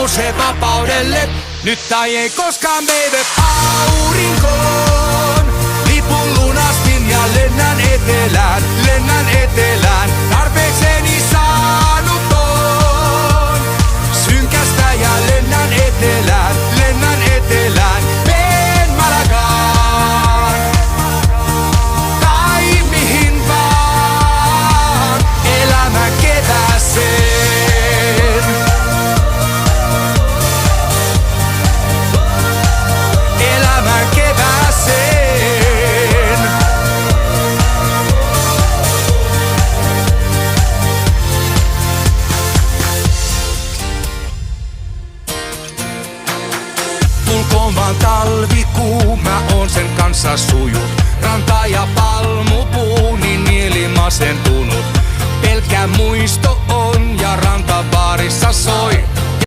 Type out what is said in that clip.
nousee vapaudelle. Nyt tai ei koskaan baby, aurinkoon. Lipun lunastin ja lennän etelään, lennän etelään. Tarpeekseni saanut on synkästä ja lennän etelään, lennän etelään. Meen Malagaan tai mihin vaan, elämän kevääseen. Elämän kevääseen. Tulkoon vaan talvikuu, mä oon sen kanssa sujut. Ranta ja palmupuu, niin mieli masentunut. Pelkkä muisto on ja rantabaarissa soi.